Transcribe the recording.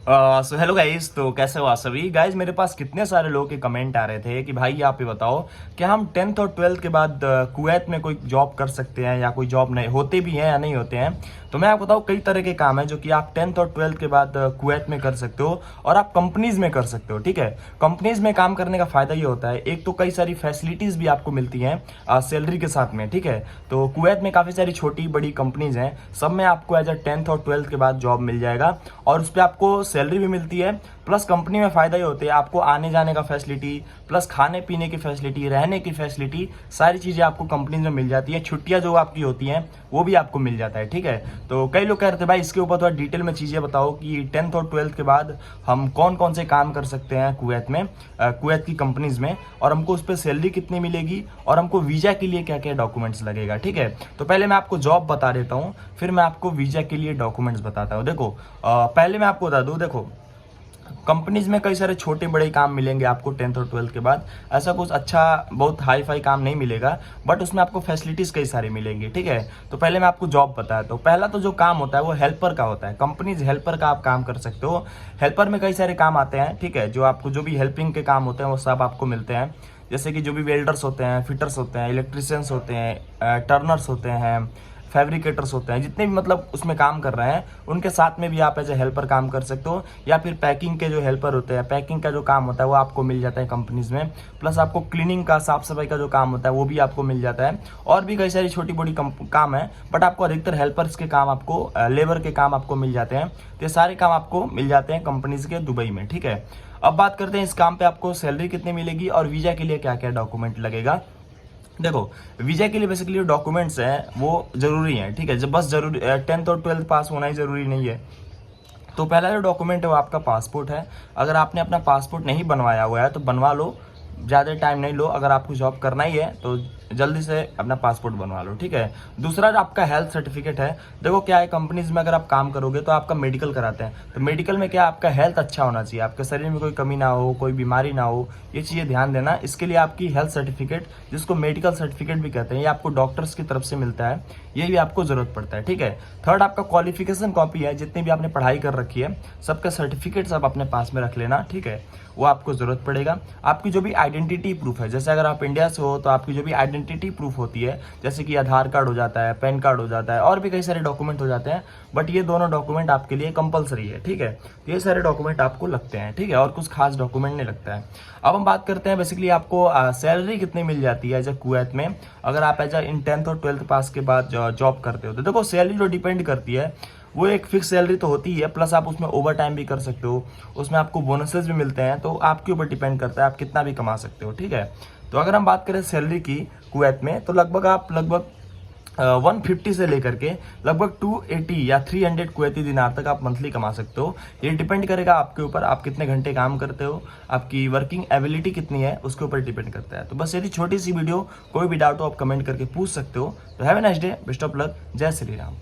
So hello guys, तो कैसे हो आप सभी गाइस। मेरे पास कितने सारे लोगों के कमेंट आ रहे थे कि भाई आप ये बताओ कि हम 10th और 12th के बाद कुवैत में कोई जॉब कर सकते हैं या कोई जॉब नहीं होते भी हैं या नहीं होते हैं। तो मैं आपको बताऊँ कई तरह के काम है जो कि आप 10th और 12th के बाद कुवैत में कर सकते हो और आप कंपनीज में कर सकते हो। ठीक है, कंपनीज में काम करने का फायदा ये होता है, एक तो कई सारी फैसिलिटीज भी आपको मिलती हैं सैलरी के साथ में। ठीक है, तो कुवैत में काफ़ी सारी छोटी बड़ी कंपनीज हैं, सब में आपको एज अ 10th और 12th के बाद जॉब मिल जाएगा और उस पर आपको सैलरी भी मिलती है। प्लस कंपनी में फायदा ये होता है आपको आने जाने का फैसिलिटी, प्लस खाने पीने की फैसिलिटी, रहने की फैसिलिटी, सारी चीज़ें आपको कंपनी में मिल जाती है। छुट्टियां जो आपकी होती हैं वो भी आपको मिल जाता है। ठीक है, तो कई लोग कह रहे थे भाई इसके ऊपर थोड़ा डिटेल में चीज़ें बताओ कि 10th और 12th के बाद हम कौन कौन से काम कर सकते हैं कुवैत में, कुवैत की कंपनीज में, और हमको उस पर सैलरी कितनी मिलेगी और हमको वीज़ा के लिए क्या क्या डॉक्यूमेंट्स लगेगा। ठीक है, तो पहले मैं आपको जॉब बता देता हूँ, फिर मैं आपको वीज़ा के लिए डॉक्यूमेंट्स बताता हूँ। देखो पहले मैं आपको बता दूँ, देखो कंपनीज में कई सारे छोटे बड़े काम मिलेंगे आपको 10th और 12th के बाद। ऐसा कुछ अच्छा बहुत हाई फाई काम नहीं मिलेगा, बट उसमें आपको फैसिलिटीज कई सारी मिलेंगी। ठीक है, तो पहले मैं आपको जॉब बताया, तो पहला तो जो काम होता है वो हेल्पर का होता है। कंपनीज हेल्पर का आप काम कर सकते हो। हेल्पर में कई सारे काम आते हैं। ठीक है, जो आपको जो भी हेल्पिंग के काम होते हैं वो सब आपको मिलते हैं, जैसे कि जो भी वेल्डर्स होते हैं, फिटर्स होते हैं, इलेक्ट्रिशियंस होते हैं, टर्नर्स होते हैं, फैब्रिकेटर्स होते हैं, जितने भी मतलब उसमें काम कर रहे हैं उनके साथ में भी आप एज ए हेल्पर काम कर सकते हो। या फिर पैकिंग के जो हेल्पर होते हैं, पैकिंग का जो काम होता है वो आपको मिल जाता है कंपनीज में। प्लस आपको क्लीनिंग का, साफ सफाई का जो काम होता है वो भी आपको मिल जाता है। और भी कई सारी छोटी बड़ी काम है, बट आपको अधिकतर हेल्पर्स के काम, आपको लेबर के काम आपको मिल जाते हैं। तो ये सारे काम आपको मिल जाते हैं कंपनीज के दुबई में। ठीक है, अब बात करते हैं इस काम पे आपको सैलरी कितनी मिलेगी और वीजा के लिए क्या क्या डॉक्यूमेंट लगेगा। देखो वीजा के लिए बेसिकली जो डॉक्यूमेंट्स हैं वो जरूरी हैं। ठीक है, जब बस जरूरी 10th और 12th पास होना ही जरूरी नहीं है। तो पहला जो डॉक्यूमेंट है वो आपका पासपोर्ट है। अगर आपने अपना पासपोर्ट नहीं बनवाया हुआ है तो बनवा लो, ज़्यादा टाइम नहीं लो। अगर आपको जॉब करना ही है तो जल्दी से अपना पासपोर्ट बनवा लो। ठीक है, दूसरा जो आपका हेल्थ सर्टिफिकेट है। देखो क्या है, कंपनीज में अगर आप काम करोगे तो आपका मेडिकल कराते हैं, तो मेडिकल में क्या आपका हेल्थ अच्छा होना चाहिए, आपके शरीर में कोई कमी ना हो, कोई बीमारी ना हो, ये चीज़ें ध्यान देना। इसके लिए आपकी हेल्थ सर्टिफिकेट, जिसको मेडिकल सर्टिफिकेट भी कहते हैं, ये आपको डॉक्टर्स की तरफ से मिलता है, ये भी आपको जरूरत पड़ता है। ठीक है, थर्ड आपका क्वालिफिकेशन कॉपी है, जितनी भी आपने पढ़ाई कर रखी है सबका सर्टिफिकेट्स आप अपने पास में रख लेना। ठीक है, वो आपको जरूरत पड़ेगा। आपकी जो भी आइडेंटिटी प्रूफ है, जैसे अगर आप इंडिया से हो तो आपकी जो भी आइडेंटिटी प्रूफ होती है, जैसे कि आधार कार्ड हो जाता है, पैन कार्ड हो जाता है, और भी कई सारे डॉक्यूमेंट हो जाते हैं, बट ये दोनों डॉक्यूमेंट आपके लिए कंपलसरी है। ठीक है, तो ये सारे डॉक्यूमेंट आपको लगते हैं। ठीक है, और कुछ खास डॉक्यूमेंट नहीं लगता है। अब हम बात करते हैं बेसिकली आपको सैलरी कितनी मिल जाती है एज ए कुवैत में, अगर आप एज इन 10th और 12th पास के बाद जॉब करते हो। तो देखो सैलरी जो डिपेंड करती है वो एक फिक्स सैलरी तो होती है, प्लस आप उसमें ओवर टाइम भी कर सकते हो, उसमें आपको बोनसेस भी मिलते हैं, तो आपके ऊपर डिपेंड करता है आप कितना भी कमा सकते हो। ठीक है, तो अगर हम बात करें सैलरी की कुवैत में, तो लगभग 150 से लेकर के लगभग 280 या 300 कुवैती दिनार तक आप मंथली कमा सकते हो। ये डिपेंड करेगा आपके ऊपर, आप कितने घंटे काम करते हो, आपकी वर्किंग एबिलिटी कितनी है, उसके ऊपर डिपेंड करता है। तो बस यदि छोटी सी वीडियो, कोई भी डाउट हो आप कमेंट करके पूछ सकते हो। तो have a nice day, best of luck, जय श्री राम।